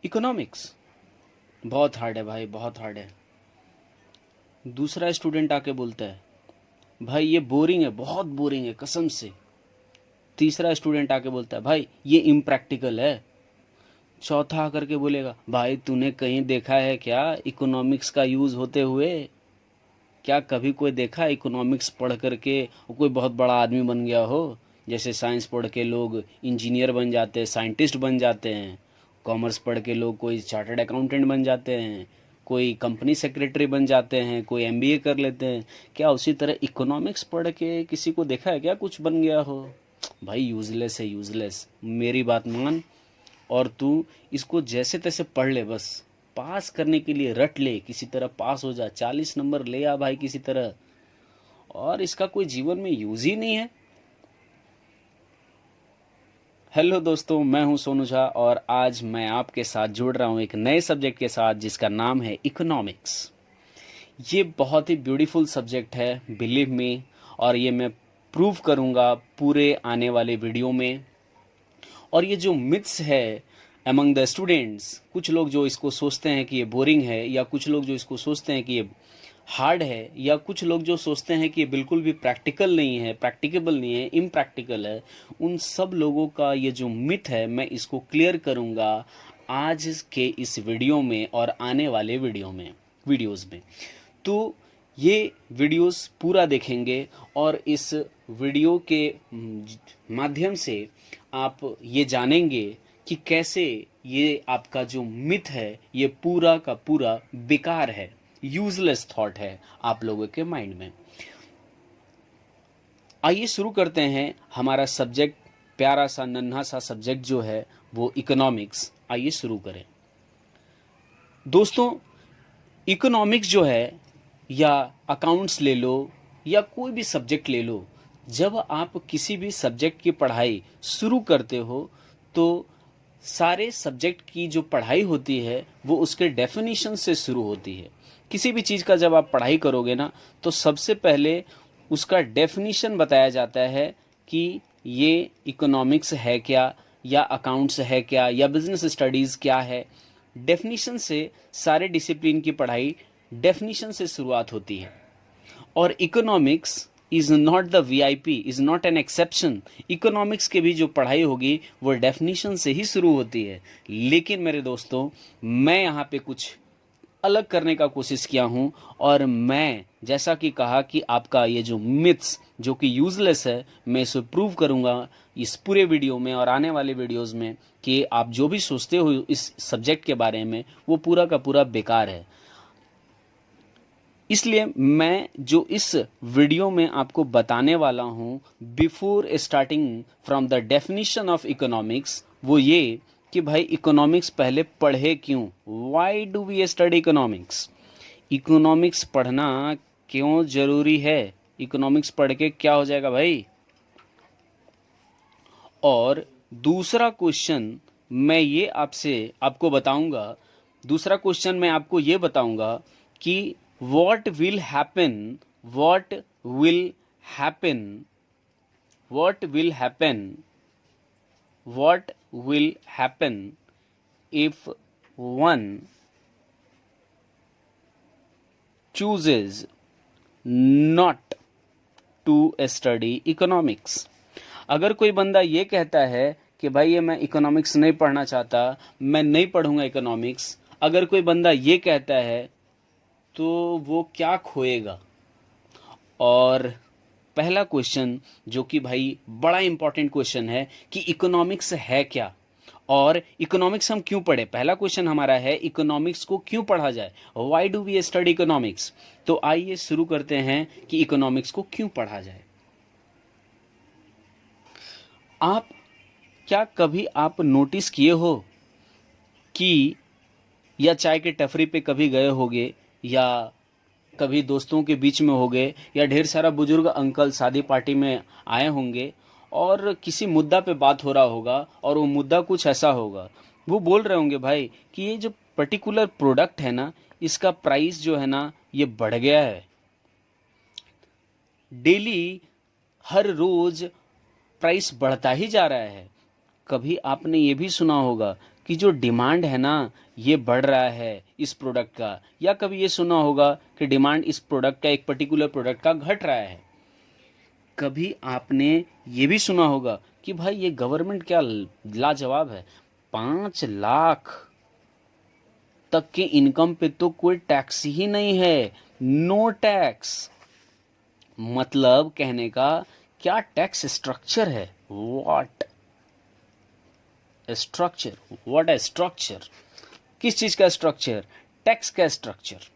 Economics बहुत hard है भाई, बहुत हार्ड है। दूसरा स्टूडेंट आके बोलता है भाई ये बोरिंग है, बहुत बोरिंग है कसम से। तीसरा स्टूडेंट आके बोलता है भाई ये इम्प्रैक्टिकल है। चौथा आकर के बोलेगा भाई तूने कहीं देखा है क्या इकोनॉमिक्स का यूज़ होते हुए? क्या कभी कोई देखा इकोनॉमिक्स पढ़ करके कोई बहुत बड़ा आदमी बन गया हो? जैसे साइंस पढ़ के लोग इंजीनियर बन जाते हैं, साइंटिस्ट बन जाते हैं। कॉमर्स पढ़ के लोग कोई चार्टर्ड अकाउंटेंट बन जाते हैं, कोई कंपनी सेक्रेटरी बन जाते हैं, कोई एमबीए कर लेते हैं। क्या उसी तरह इकोनॉमिक्स पढ़ के किसी को देखा है क्या कुछ बन गया हो? भाई यूज़लेस है, यूज़लेस। मेरी बात मान और तू इसको जैसे तैसे पढ़ ले, बस पास करने के लिए रट ले, किसी तरह पास हो जा, 40 नंबर ले आ भाई किसी तरह। और इसका कोई जीवन में यूज ही नहीं है। हेलो दोस्तों, मैं हूं सोनू झा और आज मैं आपके साथ जुड़ रहा हूं एक नए सब्जेक्ट के साथ जिसका नाम है इकोनॉमिक्स। ये बहुत ही ब्यूटीफुल सब्जेक्ट है, बिलीव मी। और ये मैं प्रूव करूंगा पूरे आने वाले वीडियो में। और ये जो मिथ्स है अमंग द स्टूडेंट्स, कुछ लोग जो इसको सोचते हैं कि ये बोरिंग है, या कुछ लोग जो इसको सोचते हैं कि ये हार्ड है, या कुछ लोग जो सोचते हैं कि ये बिल्कुल भी प्रैक्टिकल नहीं है, प्रैक्टिकेबल नहीं है, इम्प्रैक्टिकल है, उन सब लोगों का ये जो मिथ है मैं इसको क्लियर करूंगा आज के इस वीडियो में और आने वाले वीडियोस में। तो ये वीडियोस पूरा देखेंगे और इस वीडियो के माध्यम से आप ये जानेंगे कि कैसे ये आपका जो मिथ है ये पूरा का पूरा बेकार है, यूजलेस थॉट है आप लोगों के माइंड में। आइए शुरू करते हैं हमारा सब्जेक्ट, प्यारा सा नन्हा सा सब्जेक्ट जो है वो इकोनॉमिक्स। आइए शुरू करें दोस्तों। इकोनॉमिक्स जो है, या अकाउंट्स ले लो या कोई भी सब्जेक्ट ले लो, जब आप किसी भी सब्जेक्ट की पढ़ाई शुरू करते हो तो सारे सब्जेक्ट की जो पढ़ाई होती है वो उसके डेफिनेशन से शुरू होती है। किसी भी चीज़ का जब आप पढ़ाई करोगे ना तो सबसे पहले उसका डेफिनेशन बताया जाता है कि ये इकोनॉमिक्स है क्या, या अकाउंट्स है क्या, या बिजनेस स्टडीज़ क्या है। डेफिनेशन से सारे डिसिप्लिन की पढ़ाई डेफिनेशन से शुरुआत होती है। और economics is not the VIP, is not an exception. Economics के भी जो पढ़ाई होगी वो डेफिनेशन से ही शुरू होती है। लेकिन मेरे दोस्तों, मैं यहाँ पे कुछ अलग करने का कोशिश किया हूँ, और मैं जैसा कि कहा कि आपका ये जो मिथ्स जो कि यूजलेस है, मैं इसे प्रूव करूँगा इस पूरे वीडियो में और आने वाले वीडियोज़ में कि आप जो भी सोचते हो इस सब्जेक्ट के बारे में वो पूरा का पूरा बेकार है। इसलिए मैं जो इस वीडियो में आपको बताने वाला हूँ before starting from the definition of economics, वो ये कि भाई इकोनॉमिक्स पहले पढ़े क्यों। Why do we study economics? Economics पढ़ना क्यों जरूरी है? इकोनॉमिक्स पढ़ के क्या हो जाएगा भाई? और दूसरा क्वेश्चन मैं ये आपको बताऊंगा, दूसरा क्वेश्चन मैं आपको ये बताऊंगा कि what will happen, what will happen, what will happen, what will happen if one chooses not to study economics? अगर कोई बंदा ये कहता है कि भाई ये मैं इकोनॉमिक्स नहीं पढ़ना चाहता, मैं नहीं पढ़ूंगा इकोनॉमिक्स, अगर कोई बंदा ये कहता है तो वो क्या खोएगा? और पहला क्वेश्चन जो कि भाई बड़ा इंपॉर्टेंट क्वेश्चन है कि इकोनॉमिक्स है क्या और इकोनॉमिक्स हम क्यों पढ़े। पहला क्वेश्चन हमारा है इकोनॉमिक्स को क्यों पढ़ा जाए, why do we study economics. तो आइए शुरू करते हैं कि इकोनॉमिक्स को क्यों पढ़ा जाए। क्या कभी आप नोटिस किए हो कि, या चाय के टफरी पे कभी गए होगे, या कभी दोस्तों के बीच में हो गए, या ढेर सारा बुजुर्ग अंकल शादी पार्टी में आए होंगे और किसी मुद्दा पे बात हो रहा होगा और वो मुद्दा कुछ ऐसा होगा, वो बोल रहे होंगे भाई कि ये जो पर्टिकुलर प्रोडक्ट है ना, इसका प्राइस जो है ना ये बढ़ गया है, डेली हर रोज प्राइस बढ़ता ही जा रहा है। कभी आपने ये भी सुना होगा कि जो डिमांड है ना ये बढ़ रहा है इस प्रोडक्ट का, या कभी ये सुना होगा कि डिमांड इस प्रोडक्ट का, एक पर्टिकुलर प्रोडक्ट का घट रहा है। कभी आपने ये भी सुना होगा कि भाई ये गवर्नमेंट क्या लाजवाब है, 5 लाख तक के इनकम पे तो कोई टैक्स ही नहीं है, नो टैक्स। मतलब कहने का क्या टैक्स स्ट्रक्चर है, व्हाट स्ट्रक्चर, व्हाट है स्ट्रक्चर, किस चीज का स्ट्रक्चर, टैक्स का स्ट्रक्चर।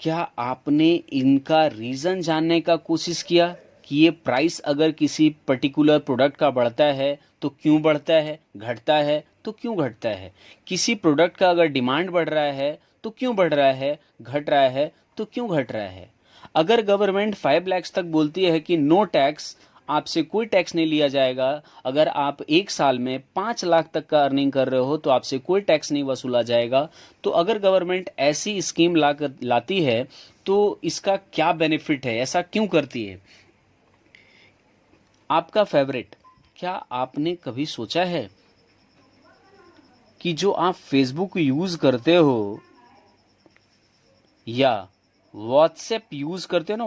क्या आपने इनका रीजन जानने का कोशिश किया कि ये प्राइस अगर किसी पर्टिकुलर प्रोडक्ट का बढ़ता है तो क्यों बढ़ता है, घटता है तो क्यों घटता है, किसी प्रोडक्ट का अगर डिमांड बढ़ रहा है तो क्यों बढ़ रहा है, घट रहा है तो क्यों घट रहा है। अगर गवर्नमेंट 5 लाख तक बोलती है कि नो टैक्स, आपसे कोई टैक्स नहीं लिया जाएगा, अगर आप एक साल में 5 लाख तक का अर्निंग कर रहे हो तो आपसे कोई टैक्स नहीं वसूला जाएगा, तो अगर गवर्नमेंट ऐसी स्कीम लाती है तो इसका क्या बेनिफिट है, ऐसा क्यों करती है। आपका फेवरेट, क्या आपने कभी सोचा है कि जो आप फेसबुक यूज करते हो या व्हाट्सएप यूज करते हो ना,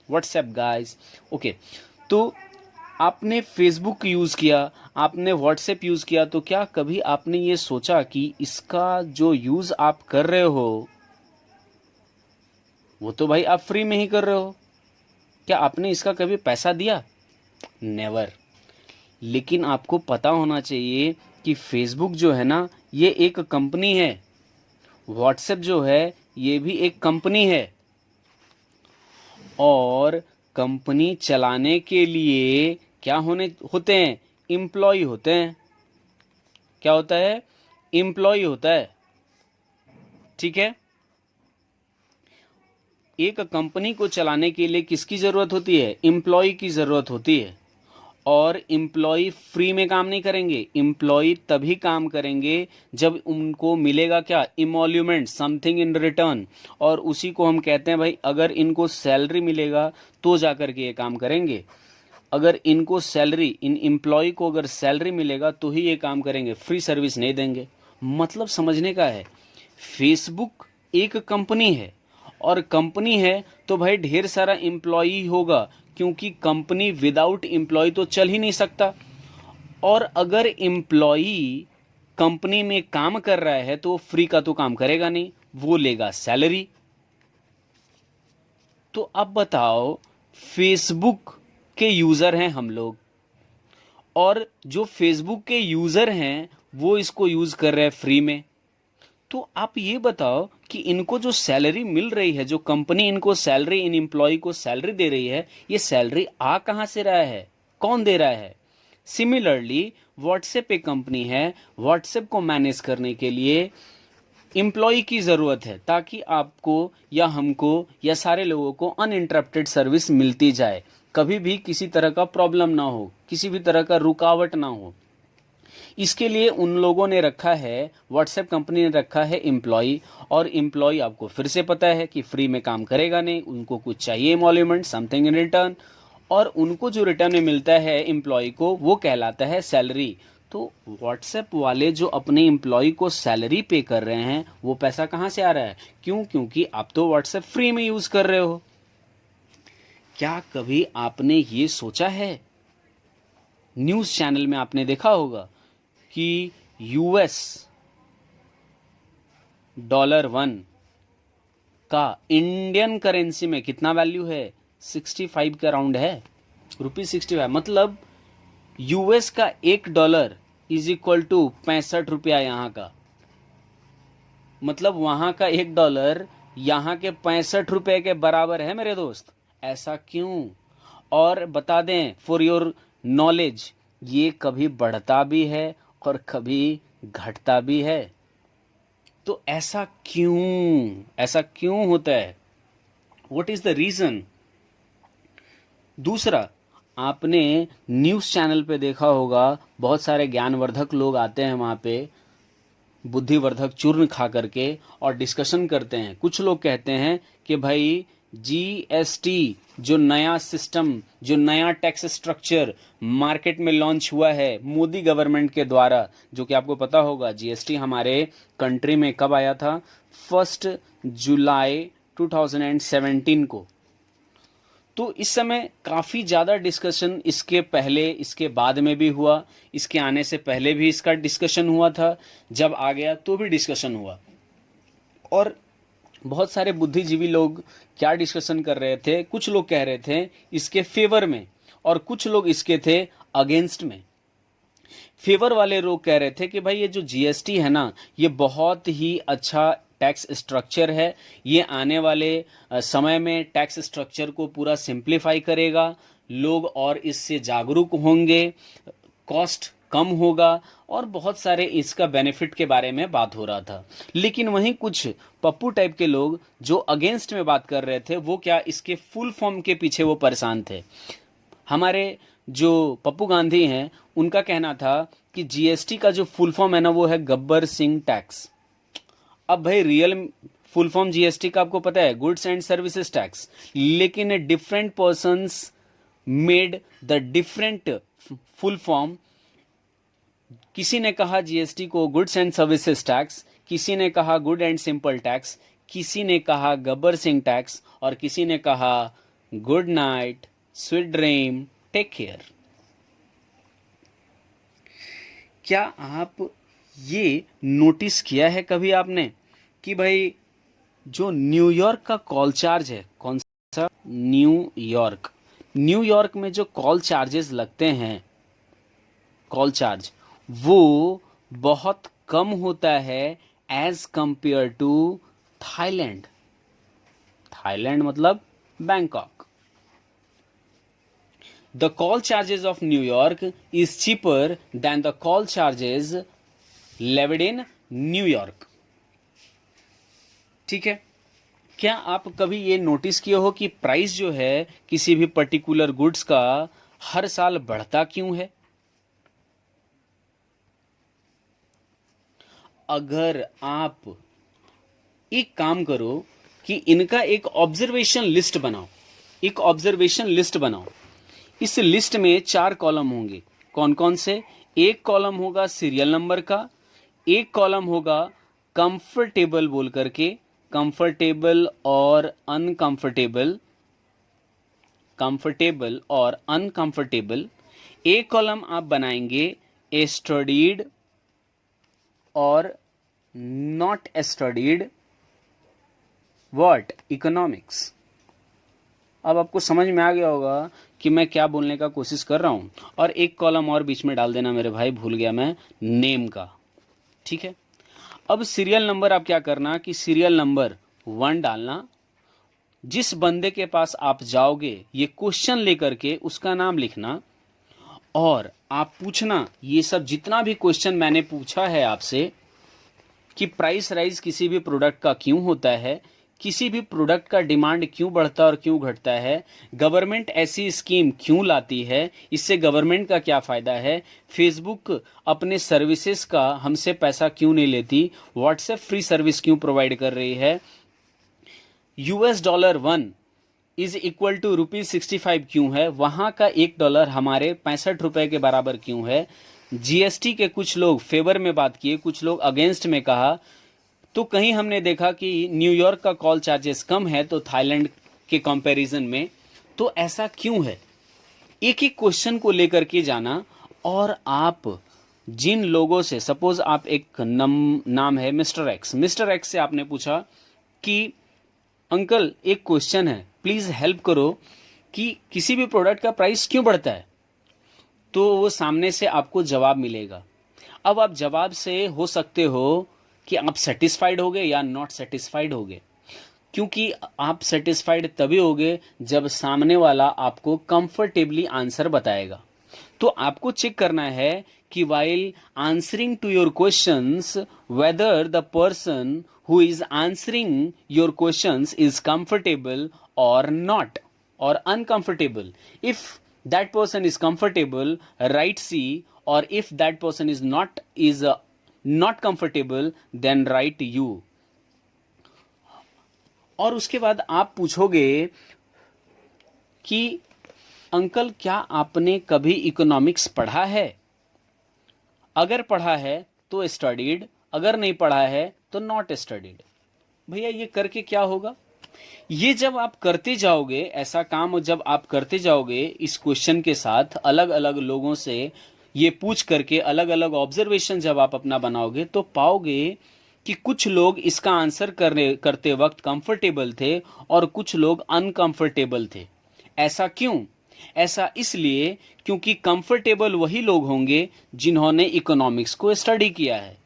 व्हाट्सएप गाइस, ओके, तो आपने फेसबुक यूज़ किया, आपने व्हाट्सएप यूज़ किया, तो क्या कभी आपने ये सोचा कि इसका जो यूज़ आप कर रहे हो वो तो भाई आप फ्री में ही कर रहे हो, क्या आपने इसका कभी पैसा दिया, नेवर। लेकिन आपको पता होना चाहिए कि फेसबुक जो है ना ये एक कंपनी है, व्हाट्सएप जो है ये भी एक कंपनी है, और कंपनी चलाने के लिए क्या होते हैं, एम्प्लॉय होते हैं। क्या होता है, एम्प्लॉय होता है, ठीक है। एक कंपनी को चलाने के लिए किसकी जरूरत होती है, एम्प्लॉय की जरूरत होती है। और एम्प्लॉय फ्री में काम नहीं करेंगे, एम्प्लॉय तभी काम करेंगे जब उनको मिलेगा क्या, इमोल्यूमेंट, समथिंग इन रिटर्न, और उसी को हम कहते हैं भाई अगर इनको सैलरी मिलेगा तो जाकर के ये काम करेंगे। अगर इनको सैलरी, इन एम्प्लॉय को अगर सैलरी मिलेगा तो ही ये काम करेंगे, फ्री सर्विस नहीं देंगे। मतलब समझने का है, फेसबुक एक कंपनी है, और कंपनी है तो भाई ढेर सारा एम्प्लॉय होगा, क्योंकि कंपनी विदाउट एम्प्लॉय तो चल ही नहीं सकता। और अगर एम्प्लॉय कंपनी में काम कर रहा है तो फ्री का तो काम करेगा नहीं, वो लेगा सैलरी। तो अब बताओ, फेसबुक के यूजर हैं हम लोग, और जो फेसबुक के यूजर हैं वो इसको यूज कर रहे हैं फ्री में। तो आप ये बताओ कि इनको जो सैलरी मिल रही है, जो कंपनी इनको सैलरी, इन एम्प्लॉय को सैलरी दे रही है, ये सैलरी आ कहां से रहा है, कौन दे रहा है। सिमिलरली व्हाट्सएप एक कंपनी है, व्हाट्सएप को मैनेज करने के लिए एम्प्लॉय की ज़रूरत है, ताकि आपको या हमको या सारे लोगों को अनइंटरप्टेड सर्विस मिलती जाए, कभी भी किसी तरह का प्रॉब्लम ना हो, किसी भी तरह का रुकावट ना हो। इसके लिए उन लोगों ने रखा है, व्हाट्सएप कंपनी ने रखा है एम्प्लॉय, और एम्प्लॉय आपको फिर से पता है कि फ्री में काम करेगा नहीं, उनको कुछ चाहिए एमोल्यूमेंट, समथिंग इन रिटर्न, और उनको जो रिटर्न में मिलता है एम्प्लॉय को वो कहलाता है सैलरी। तो व्हाट्सएप वाले जो अपने एम्प्लॉय को सैलरी पे कर रहे हैं वो पैसा कहाँ से आ रहा है, क्यों, क्योंकि आप तो व्हाट्सएप फ्री में यूज कर रहे हो। क्या कभी आपने ये सोचा है, न्यूज चैनल में आपने देखा होगा कि यूएस $1 का इंडियन करेंसी में कितना वैल्यू है, 65 के अराउंड है, ₹65। मतलब यूएस का $1 इज इक्वल टू 65 रुपया यहाँ का। मतलब वहां का $1 यहाँ के 65 रुपए के बराबर है मेरे दोस्त। ऐसा क्यों, और बता दें फॉर योर नॉलेज, ये कभी बढ़ता भी है और कभी घटता भी है। तो ऐसा क्यों होता है, व्हाट इज द रीजन। दूसरा, आपने न्यूज़ चैनल पे देखा होगा बहुत सारे ज्ञानवर्धक लोग आते हैं वहाँ पे, बुद्धिवर्धक चूर्ण खा करके, और डिस्कशन करते हैं। कुछ लोग कहते हैं कि भाई जीएसटी जो नया सिस्टम, जो नया टैक्स स्ट्रक्चर मार्केट में लॉन्च हुआ है मोदी गवर्नमेंट के द्वारा, जो कि आपको पता होगा जीएसटी हमारे कंट्री में कब आया था, 1 जुलाई 2017 को। तो इस समय काफ़ी ज़्यादा डिस्कशन इसके पहले, इसके बाद में भी हुआ, इसके आने से पहले भी इसका डिस्कशन हुआ था, जब आ गया तो भी डिस्कशन हुआ। और बहुत सारे बुद्धिजीवी लोग क्या डिस्कशन कर रहे थे, कुछ लोग कह रहे थे इसके फेवर में और कुछ लोग इसके थे अगेंस्ट में। फेवर वाले लोग कह रहे थे कि भाई ये जो जीएसटी है ना, ये बहुत ही अच्छा टैक्स स्ट्रक्चर है, ये आने वाले समय में टैक्स स्ट्रक्चर को पूरा सिंप्लीफाई करेगा, लोग और इससे जागरूक होंगे, कॉस्ट कम होगा और बहुत सारे इसका बेनिफिट के बारे में बात हो रहा था। लेकिन वहीं कुछ पप्पू टाइप के लोग जो अगेंस्ट में बात कर रहे थे, वो क्या इसके फुल फॉर्म के पीछे वो परेशान थे। हमारे जो पप्पू गांधी हैं उनका कहना था कि जीएसटी का जो फुल फॉर्म है ना, वो है गब्बर सिंह टैक्स। अब भाई रियल फुल फॉर्म जीएसटी का आपको पता है, गुड्स एंड सर्विसेज टैक्स, लेकिन different persons made the different full form. किसी ने कहा जीएसटी को गुड्स एंड सर्विसेज टैक्स, किसी ने कहा गुड एंड सिंपल टैक्स, किसी ने कहा गब्बर सिंह टैक्स और किसी ने कहा good night, sweet dream, take care. क्या आप ये नोटिस किया है कभी आपने कि भाई जो न्यूयॉर्क का कॉल चार्ज है, कौन सा, न्यूयॉर्क में जो कॉल चार्जेस लगते हैं, कॉल चार्ज, वो बहुत कम होता है as compared to Thailand. Thailand मतलब Bangkok. The call charges of New York is cheaper than the call charges levied in New York. ठीक है। क्या आप कभी ये नोटिस किए हो कि प्राइस जो है किसी भी पर्टिकुलर गुड्स का हर साल बढ़ता क्यों है? अगर आप एक काम करो कि इनका एक ऑब्जर्वेशन लिस्ट बनाओ, एक ऑब्जर्वेशन लिस्ट बनाओ। इस लिस्ट में 4 कॉलम होंगे। कौन कौन से? एक कॉलम होगा सीरियल नंबर का, एक कॉलम होगा कंफर्टेबल बोल करके, कंफर्टेबल और अनकंफर्टेबल, कंफर्टेबल और अनकंफर्टेबल। एक कॉलम आप बनाएंगे ए स्टडीड और नॉट स्टडीड व्हाट, इकोनॉमिक्स। अब आपको समझ में आ गया होगा कि मैं क्या बोलने का कोशिश कर रहा हूं। और एक कॉलम और बीच में डाल देना मेरे भाई, भूल गया मैं, नेम का। ठीक है। अब सीरियल नंबर आप क्या करना कि सीरियल नंबर 1 डालना। जिस बंदे के पास आप जाओगे ये क्वेश्चन लेकर के उसका नाम लिखना और आप पूछना ये सब जितना भी क्वेश्चन मैंने पूछा है आपसे कि प्राइस राइज किसी भी प्रोडक्ट का क्यों होता है, किसी भी प्रोडक्ट का डिमांड क्यों बढ़ता और क्यों घटता है, गवर्नमेंट ऐसी स्कीम क्यों लाती है, इससे गवर्नमेंट का क्या फ़ायदा है, फेसबुक अपने सर्विसेज का हमसे पैसा क्यों नहीं लेती, व्हाट्सएप फ्री सर्विस क्यों प्रोवाइड कर रही है, $1 इज इक्वल टू ₹65 क्यों है, वहाँ का $1 हमारे 65 रुपये के बराबर क्यों है। जीएसटी के कुछ लोग फेवर में बात किए, कुछ लोग अगेंस्ट में कहा। तो कहीं हमने देखा कि न्यूयॉर्क का कॉल चार्जेस कम है तो थाईलैंड के कंपैरिजन में, तो ऐसा क्यों है। एक एक क्वेश्चन को लेकर के जाना। और आप जिन लोगों से, सपोज आप एक नाम है मिस्टर एक्स, मिस्टर एक्स से आपने पूछा कि अंकल एक क्वेश्चन है, प्लीज हेल्प करो कि किसी भी प्रोडक्ट का प्राइस क्यों बढ़ता है, तो वो सामने से आपको जवाब मिलेगा। अब आप जवाब से हो सकते हो कि आप सेटिस्फाइड होगे या नॉट सेटिस्फाइड होगे, क्योंकि आप सेटिस्फाइड तभी होगे जब सामने वाला आपको कंफर्टेबली आंसर बताएगा। तो आपको चेक करना है कि while answering to your questions whether the person who is answering your questions is comfortable or not or uncomfortable. If that person is comfortable, write C, or if that person is not comfortable, then write U. और उसके बाद आप पूछोगे कि uncle क्या आपने कभी economics पढ़ा है? अगर पढ़ा है तो स्टडीड, अगर नहीं पढ़ा है तो नॉट स्टडीड। भैया ये करके क्या होगा? ये जब आप करते जाओगे, ऐसा काम जब आप करते जाओगे इस क्वेश्चन के साथ, अलग अलग लोगों से ये पूछ करके अलग अलग ऑब्जर्वेशन जब आप अपना बनाओगे, तो पाओगे कि कुछ लोग इसका आंसर करते वक्त कंफर्टेबल थे और कुछ लोग अनकंफर्टेबल थे। ऐसा क्यों? ऐसा इसलिए क्योंकि कंफर्टेबल वही लोग होंगे जिन्होंने इकोनॉमिक्स को स्टडी किया है,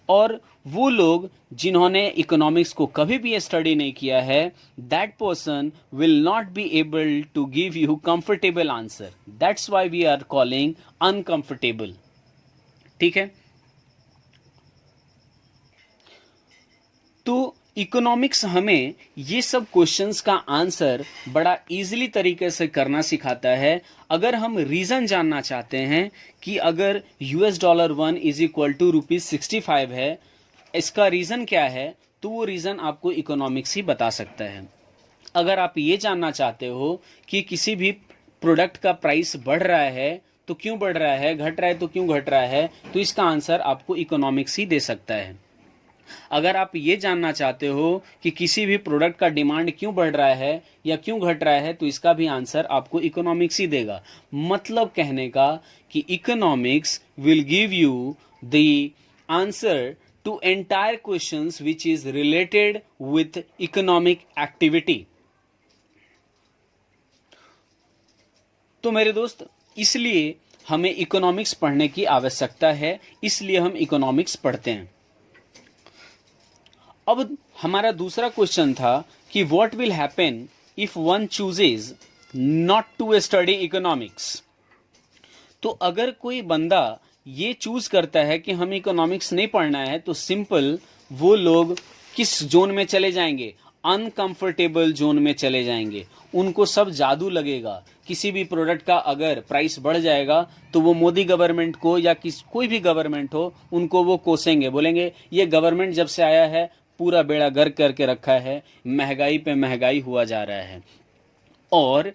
और वो लोग जिन्होंने इकोनॉमिक्स को कभी भी स्टडी नहीं किया है, that person will not be able to give you comfortable answer. That's why we are calling uncomfortable. ठीक है, तो इकोनॉमिक्स हमें ये सब क्वेश्चंस का आंसर बड़ा इजीली तरीके से करना सिखाता है। अगर हम रीज़न जानना चाहते हैं कि अगर $1 इज इक्वल टू ₹65 है, इसका रीज़न क्या है, तो वो रीज़न आपको इकोनॉमिक्स ही बता सकता है। अगर आप ये जानना चाहते हो कि किसी भी प्रोडक्ट का प्राइस बढ़ रहा है तो क्यों बढ़ रहा है, घट रहा है तो क्यों घट रहा है, तो इसका आंसर आपको इकोनॉमिक्स ही दे सकता है। अगर आप ये जानना चाहते हो कि किसी भी प्रोडक्ट का डिमांड क्यों बढ़ रहा है या क्यों घट रहा है, तो इसका भी आंसर आपको इकोनॉमिक्स ही देगा। मतलब कहने का कि economics will give you the answer to entire questions which is related with economic activity. तो मेरे दोस्त, इसलिए हमें इकोनॉमिक्स पढ़ने की आवश्यकता है, इसलिए हम इकोनॉमिक्स पढ़ते हैं। अब हमारा दूसरा क्वेश्चन था कि what will happen if one chooses not to study economics. तो अगर कोई बंदा ये चूज करता है कि हमें इकोनॉमिक्स नहीं पढ़ना है, तो सिंपल वो लोग किस जोन में चले जाएंगे? अनकंफर्टेबल जोन में चले जाएंगे। उनको सब जादू लगेगा। किसी भी प्रोडक्ट का अगर प्राइस बढ़ जाएगा तो वो मोदी गवर्नमेंट को या कोई भी गवर्नमेंट हो, उनको वो कोसेंगे, बोलेंगे ये गवर्नमेंट जब से आया है पूरा बेड़ा गर्क करके रखा है, महंगाई पे महंगाई हुआ जा रहा है, और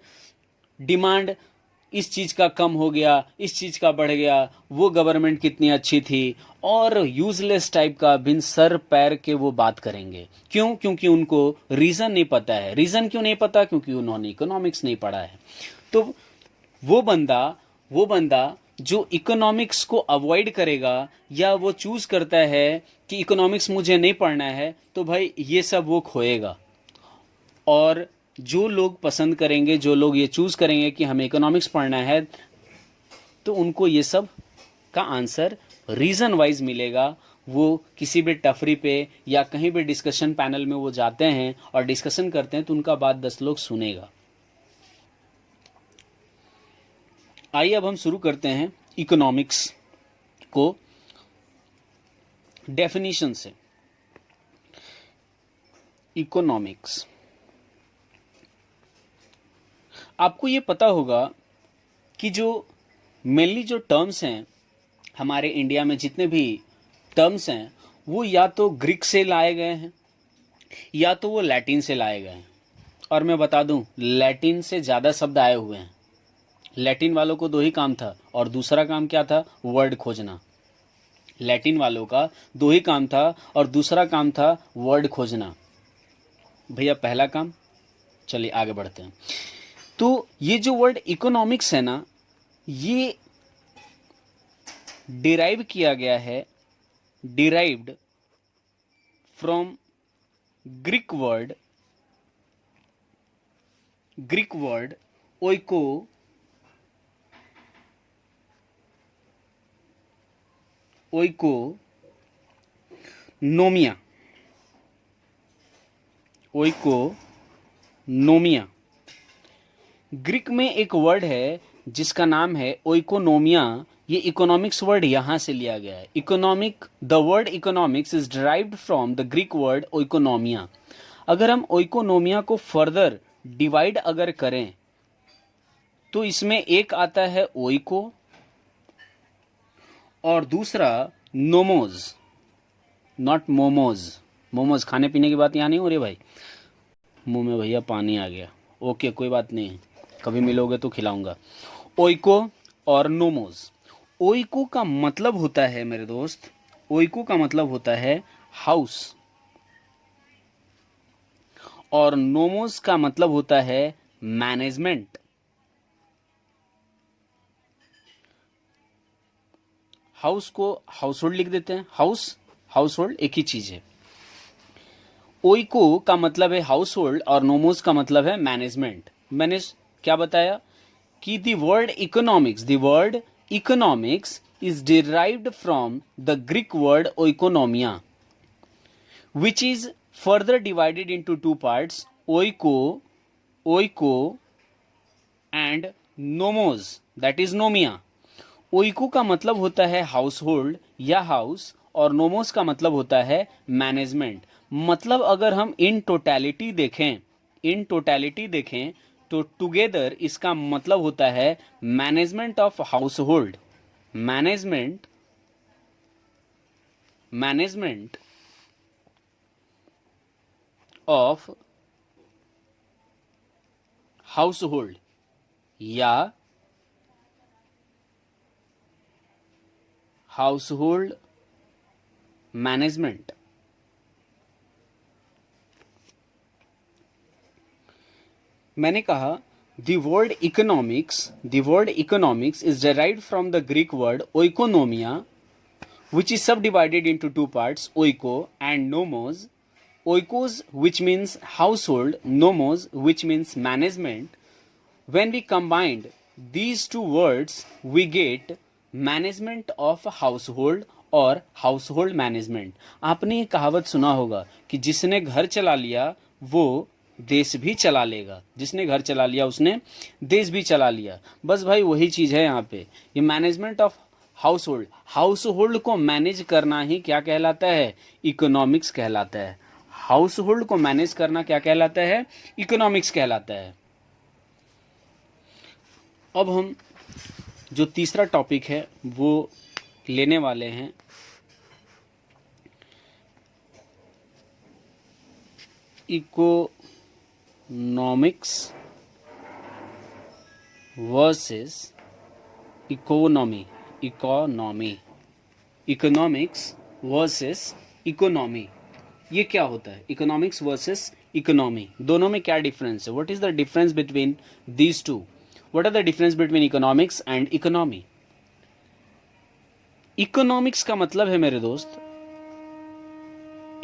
डिमांड इस चीज का कम हो गया, इस चीज का बढ़ गया, वो गवर्नमेंट कितनी अच्छी थी, और यूजलेस टाइप का बिन सर पैर के वो बात करेंगे। क्यों? क्योंकि उनको रीजन नहीं पता है। रीजन क्यों नहीं पता? क्योंकि उन्होंने इकोनॉमिक्स नहीं पढ़ा है। तो वो बंदा जो इकोनॉमिक्स को अवॉइड करेगा या वो चूज करता है कि इकोनॉमिक्स मुझे नहीं पढ़ना है, तो भाई ये सब वो खोएगा। और जो लोग पसंद करेंगे, जो लोग ये चूज करेंगे कि हमें इकोनॉमिक्स पढ़ना है, तो उनको ये सब का आंसर रीजन वाइज मिलेगा। वो किसी भी टफरी पे या कहीं भी डिस्कशन पैनल में वो जाते हैं और डिस्कशन करते हैं, तो उनका बात 10 लोग सुनेगा। आइए अब हम शुरू करते हैं इकोनॉमिक्स को डेफिनेशन से। इकोनॉमिक्स, आपको ये पता होगा कि जो मेनली जो टर्म्स हैं हमारे इंडिया में, जितने भी टर्म्स हैं, वो या तो ग्रीक से लाए गए हैं या तो वो लैटिन से लाए गए हैं। और मैं बता दूं, लैटिन से ज़्यादा शब्द आए हुए हैं। लैटिन वालों को 2 ही काम था, और दूसरा काम क्या था? वर्ड खोजना। लैटिन वालों का 2 ही काम था और दूसरा काम था वर्ड खोजना। भैया पहला काम, चलिए आगे बढ़ते हैं। तो ये जो वर्ड इकोनॉमिक्स है ना, ये डिराइव किया गया है, derived from Greek word oikonomia. Greek में एक वर्ड है जिसका नाम है ओइकोनोमिया। ये इकोनॉमिक्स वर्ड यहां से लिया गया है। The word economics is derived from the Greek word oikonomia. अगर हम ओइकोनोमिया को फर्दर डिवाइड अगर करें, तो इसमें एक आता है ओइको और दूसरा नोमोज, नॉट मोमोज। मोमोज खाने पीने की बात यहां नहीं हो रही भाई। मुंह में भैया पानी आ गया। ओके, कोई बात नहीं, कभी मिलोगे तो खिलाऊंगा। ओइको और नोमोज। ओइको का मतलब होता है मेरे दोस्त, ओइको का मतलब होता है हाउस, और नोमोस का मतलब होता है मैनेजमेंट। हाउस को हाउस होल्ड लिख देते हैं, हाउस हाउस होल्ड एक ही चीज है। ओइको का मतलब है हाउस होल्ड और नोमोस का मतलब है मैनेजमेंट। मैंने क्या बताया कि the word economics is derived from the Greek word oikonomia, which is further divided into two parts, oiko and nomos, that is nomia. ओइको का मतलब होता है हाउस होल्ड या हाउस, और नोमोस का मतलब होता है मैनेजमेंट। मतलब अगर हम इन टोटैलिटी देखें तो टुगेदर इसका मतलब होता है management of house hold, management of house hold या हाउस होल्ड मैनेजमेंट। मैंने कहा the word economics is derived from the Greek word oikonomia, which is subdivided into two parts, oiko and nomos. Oikos, which means household, nomos, which means management. When we combined these two words, we get management of house hold और house hold management. आपने ये कहावत सुना होगा कि जिसने घर चला लिया वो देश भी चला लेगा, जिसने घर चला लिया उसने देश भी चला लिया। बस भाई वही चीज है यहाँ पे। ये मैनेजमेंट ऑफ हाउस होल्ड को मैनेज करना ही क्या कहलाता है? इकोनॉमिक्स कहलाता है। हाउस होल्ड को मैनेज करना क्या कहलाता है? इकोनॉमिक्स कहलाता है। अब हम जो तीसरा टॉपिक है वो लेने वाले हैं, economics versus economy. Economics versus economy, ये क्या होता है? इकोनॉमिक्स वर्सेस इकोनॉमी, दोनों में क्या डिफरेंस है? What is the difference between these two? What are the difference between economics and economy? Economics का मतलब है मेरे दोस्त,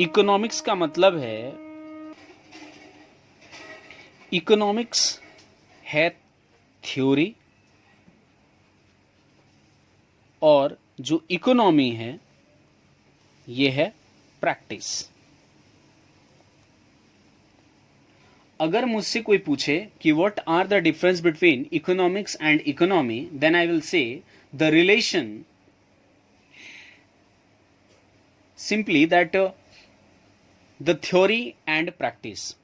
इकोनॉमिक्स का मतलब है, इकोनॉमिक्स है थ्योरी, और जो इकोनॉमी है ये है प्रैक्टिस। अगर मुझसे कोई पूछे कि what are the difference between economics and economy, then I will say the relation simply that the theory and practice,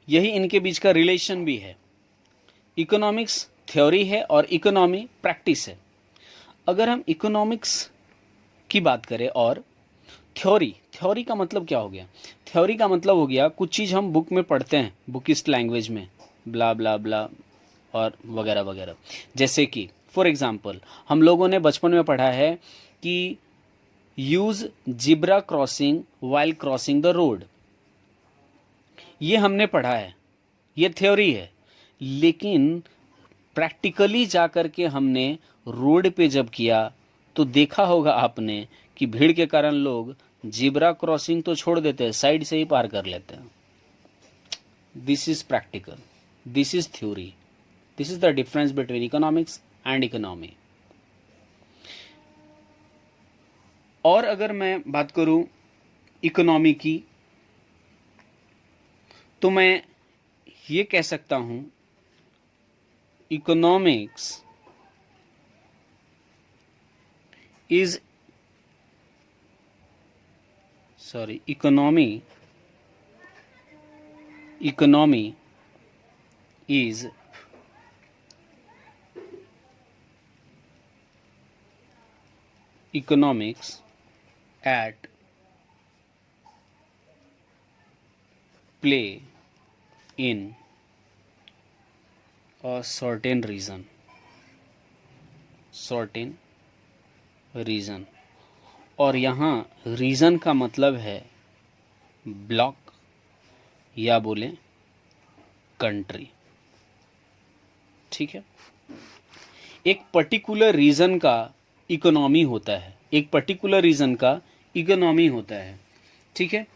यही इनके बीच का रिलेशन भी है। इकोनॉमिक्स थ्योरी है और इकोनॉमी प्रैक्टिस है। अगर हम इकोनॉमिक्स की बात करें और थ्योरी का मतलब क्या हो गया? थ्योरी का मतलब हो गया कुछ चीज़ हम बुक में पढ़ते हैं, बुकिस्ट लैंग्वेज में, ब्ला ब्ला ब्ला और वगैरह वगैरह। जैसे कि फॉर एग्जाम्पल हम लोगों ने बचपन में पढ़ा है कि use zebra crossing while crossing the road, ये हमने पढ़ा है, ये थ्योरी है। लेकिन प्रैक्टिकली जाकर के हमने रोड पे जब किया तो देखा होगा आपने कि भीड़ के कारण लोग जिब्रा क्रॉसिंग तो छोड़ देते हैं, साइड से ही पार कर लेते हैं। This is practical, this is theory, this is the difference between economics and economy. और अगर मैं बात करूं इकोनॉमी की, तो मैं ये कह सकता हूं economics is economy is economics at play in a certain region, और यहाँ रीजन का मतलब है ब्लॉक या बोले कंट्री। ठीक है, एक पर्टिकुलर रीजन का इकोनॉमी होता है, एक पर्टिकुलर रीजन का इकोनॉमी होता है। ठीक है,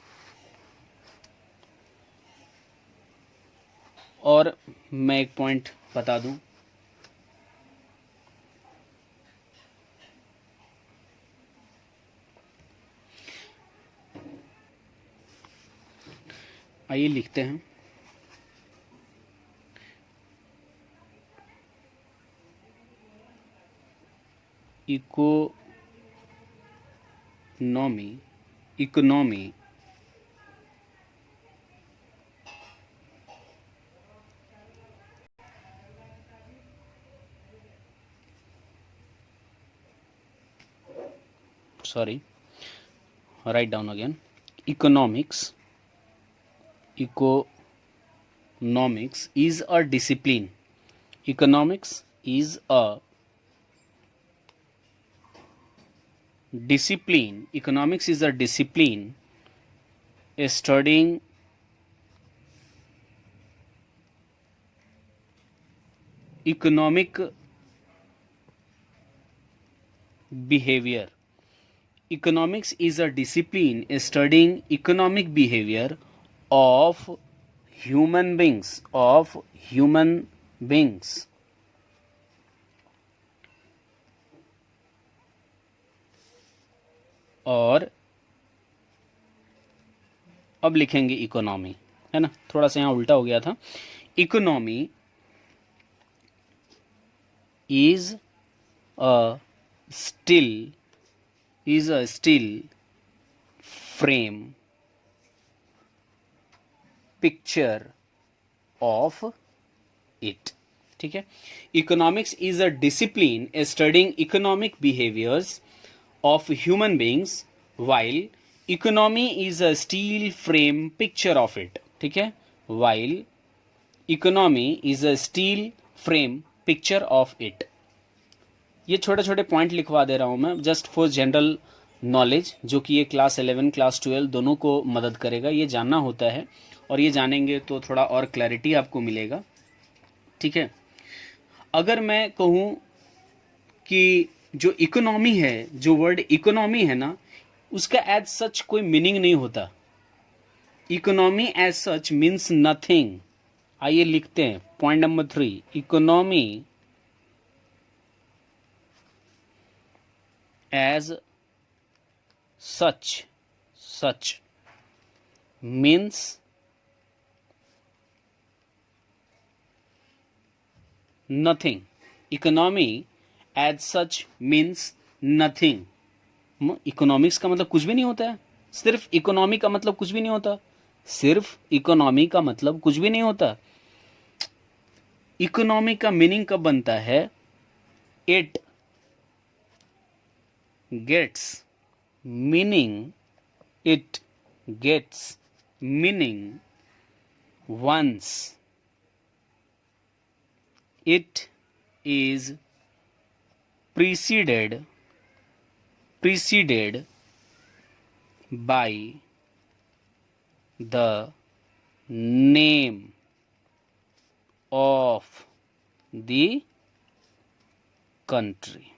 और मैं एक पॉइंट बता दूं, आइए लिखते हैं। Economy sorry, write down again. Economics is a discipline. Economics is a discipline. Economics is a discipline studying economic behavior. Economics is a discipline studying economic behavior of human beings, और अब लिखेंगे economy, है ना, थोड़ा सा यहाँ उल्टा हो गया था। Economy is a still frame picture of it. ठीक है, economics is a discipline studying economic behaviours of human beings while economy is a steel frame picture of it। ठीक है, while economy is a steel frame picture of it। ये छोटे छोटे point लिखवा दे रहा हूं मैं जस्ट फॉर जनरल नॉलेज, जो कि ये क्लास 11 क्लास 12 दोनों को मदद करेगा, ये जानना होता है, और ये जानेंगे तो थोड़ा और क्लैरिटी आपको मिलेगा। ठीक है, अगर मैं कहूं कि जो इकोनॉमी है, जो वर्ड इकोनॉमी है ना, उसका एज सच कोई मीनिंग नहीं होता। Economy as such means nothing. आइए लिखते हैं point number 3, economy as such means nothing. Economy as such means nothing. Economics का मतलब कुछ भी नहीं होता है, सिर्फ इकोनॉमी का मतलब कुछ भी नहीं होता, सिर्फ इकोनॉमी का मतलब कुछ भी नहीं होता। इकोनॉमी का मीनिंग कब बनता है? It gets meaning once it is preceded by the name of the country,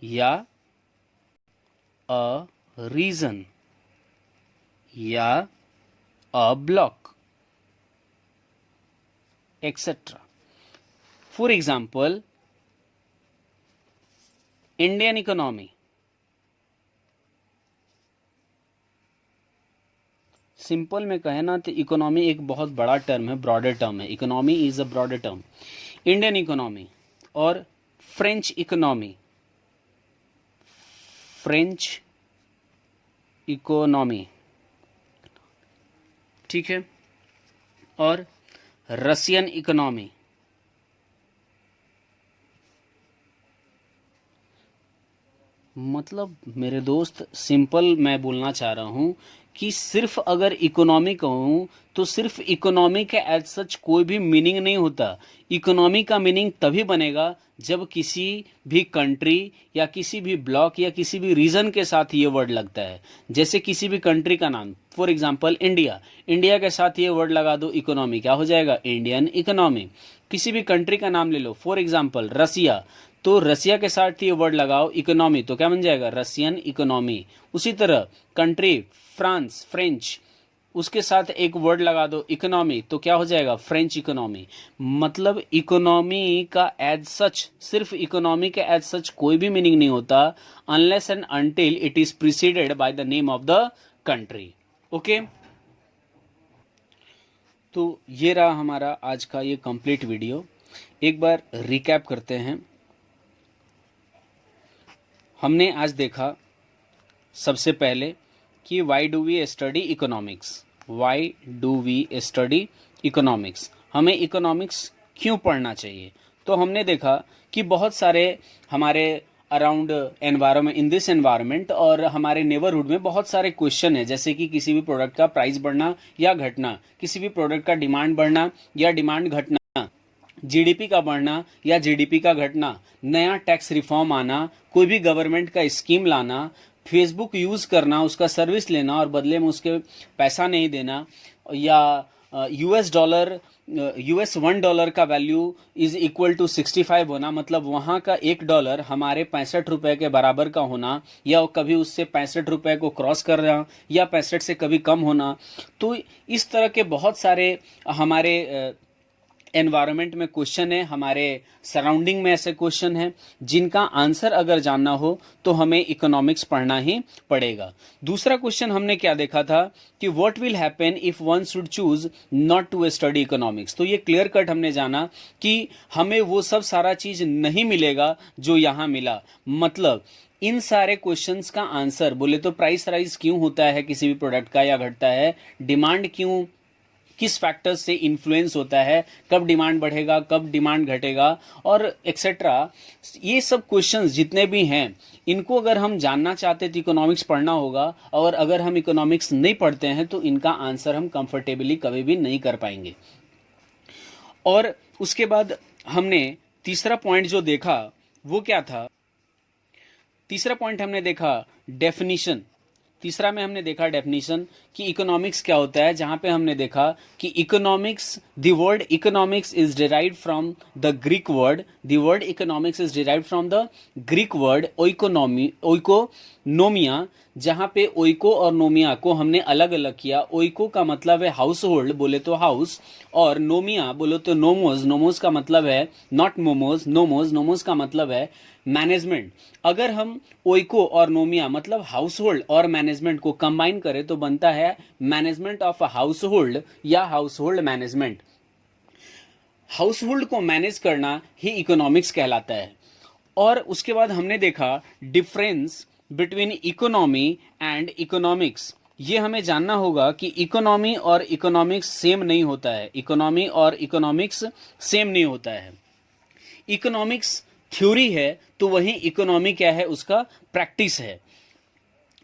या a region या a block, etc. For example, Indian economy, simple में कहे ना तो इकोनॉमी एक बहुत बड़ा टर्म है, ब्रॉडर टर्म है। Economy is a broader term. Indian economy और फ्रेंच इकोनॉमी, ठीक है, और रशियन इकोनॉमी, मतलब मेरे दोस्त, सिंपल मैं बोलना चाह रहा हूँ कि सिर्फ अगर इकोनॉमी कहूँ तो सिर्फ इकोनॉमी का एज सच कोई भी मीनिंग नहीं होता। इकोनॉमी का मीनिंग तभी बनेगा जब किसी भी कंट्री या किसी भी ब्लॉक या किसी भी रीजन के साथ ये वर्ड लगता है। जैसे किसी भी कंट्री का नाम, फॉर एग्जांपल इंडिया, इंडिया के साथ ये वर्ड लगा दो इकोनॉमी, क्या हो जाएगा? Indian economy. किसी भी कंट्री का नाम ले लो, फॉर एग्जांपल रसिया, तो रसिया के साथ ये वर्ड लगाओ इकोनॉमी, तो क्या बन जाएगा? Russian economy. उसी तरह कंट्री फ्रांस, फ्रेंच, उसके साथ एक वर्ड लगा दो इकोनॉमी, तो क्या हो जाएगा? French economy. मतलब इकोनॉमी का एज सच, सिर्फ इकोनॉमी का एज सच कोई भी मीनिंग नहीं होता unless and until it is preceded by the name of the country. Okay, तो ये रहा हमारा आज का ये कंप्लीट वीडियो। एक बार रिकैप करते हैं। हमने आज देखा सबसे पहले कि why do we study economics, why do we study economics, हमें इकोनॉमिक्स क्यों पढ़ना चाहिए। तो हमने देखा कि बहुत सारे हमारे around environment, in this environment और हमारे नेबरहुड में बहुत सारे क्वेश्चन है, जैसे कि किसी भी प्रोडक्ट का प्राइस बढ़ना या घटना, किसी भी प्रोडक्ट का डिमांड बढ़ना या डिमांड घटना, जीडीपी का बढ़ना या जीडीपी का घटना, नया टैक्स रिफॉर्म आना, कोई भी गवर्नमेंट का स्कीम लाना, फेसबुक यूज़ करना, उसका सर्विस लेना और बदले में उसके पैसा नहीं देना, या यूएस डॉलर, यूएस $1 का वैल्यू इज इक्वल टू 65 होना, मतलब वहाँ का $1 हमारे 65 रुपये के बराबर का होना, या कभी उससे 65 रुपये को क्रॉस करना या 65 से कभी कम होना। तो इस तरह के बहुत सारे हमारे एनवायरनमेंट में क्वेश्चन है, हमारे सराउंडिंग में ऐसे क्वेश्चन है जिनका आंसर अगर जानना हो तो हमें इकोनॉमिक्स पढ़ना ही पड़ेगा। दूसरा क्वेश्चन हमने क्या देखा था कि what will happen if one should choose not to study economics. तो ये क्लियर कट हमने जाना कि हमें वो सब सारा चीज नहीं मिलेगा जो यहाँ मिला। मतलब इन सारे क्वेश्चंस का आंसर बोले तो प्राइस राइज क्यों होता है किसी भी प्रोडक्ट का या घटता है, डिमांड क्यों, किस फैक्टर्स से इन्फ्लुएंस होता है, कब डिमांड बढ़ेगा, कब डिमांड घटेगा और एक्सेट्रा, ये सब क्वेश्चंस जितने भी हैं इनको अगर हम जानना चाहते तो इकोनॉमिक्स पढ़ना होगा, और अगर हम इकोनॉमिक्स नहीं पढ़ते हैं तो इनका आंसर हम कंफर्टेबली कभी भी नहीं कर पाएंगे। और उसके बाद हमने तीसरा पॉइंट जो देखा वो क्या था? तीसरा पॉइंट हमने देखा डेफिनीशन। तीसरा में हमने देखा डेफिनेशन कि इकोनॉमिक्स क्या होता है, जहां पे हमने देखा कि economics, the word economics is derived from the Greek word, the word economics is derived from the Greek word oikonomy, oikonomia, जहां पे ओइको और नोमिया को हमने अलग अलग किया। ओइको का मतलब है हाउस होल्ड, बोले तो हाउस, और नोमिया बोले तो नोमोज, नोमोज का मतलब है नॉट मोमोज, नोमोज, नोमोज का मतलब है मैनेजमेंट। अगर हम ओइको और नोमिया मतलब हाउस होल्ड और मैनेजमेंट को कंबाइन करें तो बनता है management of a household या household management. Household को मैनेज करना ही इकोनॉमिक्स कहलाता है। और उसके बाद हमने देखा difference between economy and economics. ये हमें जानना होगा कि इकोनॉमी और इकोनॉमिक्स सेम नहीं होता है, इकोनॉमी और इकोनॉमिक्स सेम नहीं होता है। इकोनॉमिक्स थ्योरी है तो वहीं इकोनॉमी क्या है, उसका प्रैक्टिस है।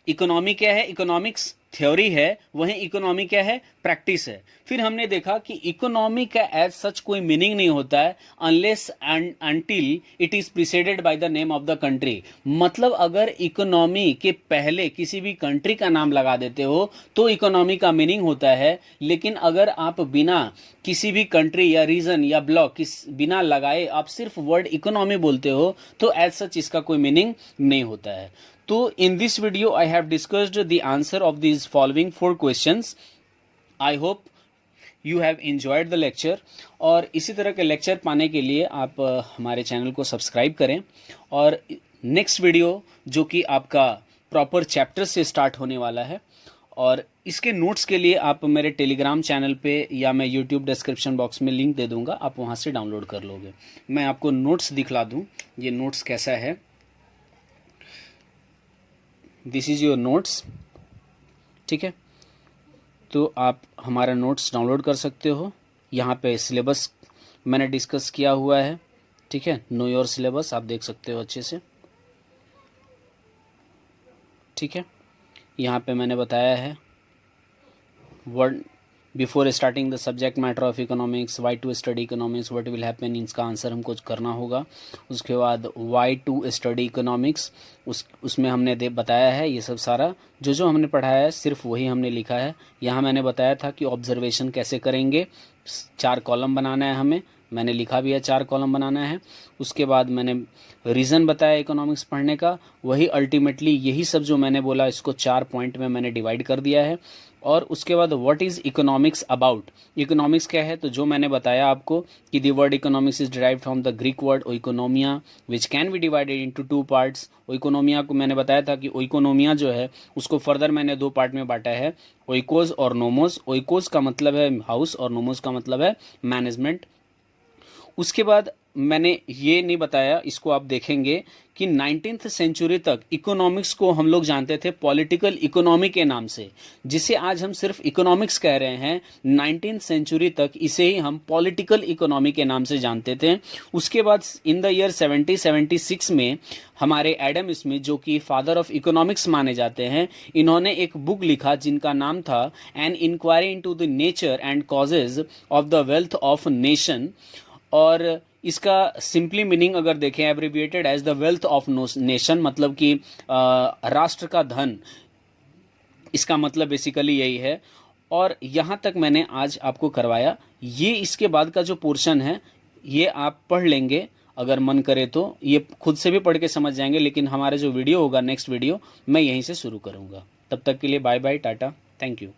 इकोनॉमी क्या है, इकोनॉमिक्स थ्योरी है, वहीं इकोनॉमी क्या है, प्रैक्टिस है। फिर हमने देखा कि इकोनॉमी का एज सच कोई मीनिंग नहीं होता है unless and until it is preceded by the name of the country. मतलब अगर इकोनॉमी के पहले किसी भी कंट्री का नाम लगा देते हो तो इकोनॉमी का मीनिंग होता है, लेकिन अगर आप बिना किसी भी कंट्री या रीजन या ब्लॉक बिना लगाए आप सिर्फ वर्ड इकोनॉमी बोलते हो तो एज सच इसका कोई मीनिंग नहीं होता है। तो in this video I have discussed the answer of these following 4 questions. I hope you have enjoyed the lecture. और इसी तरह के लेक्चर पाने के लिए आप हमारे चैनल को सब्सक्राइब करें। और नेक्स्ट वीडियो जो कि आपका प्रॉपर चैप्टर से स्टार्ट होने वाला है, और इसके नोट्स के लिए आप मेरे टेलीग्राम चैनल पे या मैं यूट्यूब डिस्क्रिप्शन बॉक्स में लिंक दे दूंगा, आप वहाँ से डाउनलोड कर लोगे। मैं आपको नोट्स दिखला दूँ, ये नोट्स कैसा है। दिस इज़ योर नोट्स, ठीक है। तो आप हमारा नोट्स डाउनलोड कर सकते हो। यहाँ पे सिलेबस मैंने डिस्कस किया हुआ है, ठीक है। नो योर सिलेबस आप देख सकते हो अच्छे से। ठीक है, यहाँ पे मैंने बताया है word before starting the subject matter of economics, why to study economics, what will happen, इसका आंसर हमको करना होगा। उसके बाद वाई टू स्टडी इकोनॉमिक्स, उसमें हमने बताया है ये सब सारा जो हमने पढ़ाया है सिर्फ वही हमने लिखा है। यहाँ मैंने बताया था कि ऑब्जर्वेशन कैसे करेंगे, 4 कॉलम बनाना है हमें, मैंने लिखा भी है 4 कॉलम बनाना है। उसके बाद मैंने रीज़न बताया इकोनॉमिक्स पढ़ने का, वही अल्टीमेटली यही सब जो मैंने बोला इसको 4 पॉइंट में मैंने डिवाइड कर दिया है। और उसके बाद what is economics about, economics क्या है, तो जो मैंने बताया आपको कि the word economics is derived from the Greek word oikonomia which can be divided into 2 parts. Oikonomia को मैंने बताया था कि ओइकोनोमिया जो है उसको फर्दर मैंने 2 पार्ट में बांटा है, ओइकोस और नोमोस। ओइकोस का मतलब है हाउस और नोमोस का मतलब है मैनेजमेंट। उसके बाद मैंने ये नहीं बताया, इसको आप देखेंगे कि 19th सेंचुरी तक इकोनॉमिक्स को हम लोग जानते थे पॉलिटिकल इकोनॉमी के नाम से, जिसे आज हम सिर्फ इकोनॉमिक्स कह रहे हैं। 19th सेंचुरी तक इसे ही हम पॉलिटिकल इकोनॉमी के नाम से जानते थे। उसके बाद इन द ईयर 1776 में हमारे एडम स्मिथ, जो कि फादर ऑफ इकोनॉमिक्स माने जाते हैं, इन्होंने एक बुक लिखा जिनका नाम था an inquiry into the nature and causes of the wealth of nation. और इसका सिंपली मीनिंग अगर देखें, abbreviated as the wealth of nation, मतलब कि राष्ट्र का धन, इसका मतलब बेसिकली यही है। और यहाँ तक मैंने आज आपको करवाया। ये इसके बाद का जो पोर्शन है ये आप पढ़ लेंगे अगर मन करे तो, ये खुद से भी पढ़ के समझ जाएंगे। लेकिन हमारा जो वीडियो होगा नेक्स्ट वीडियो मैं यहीं से शुरू करूँगा। तब तक के लिए bye bye, tata, thank you.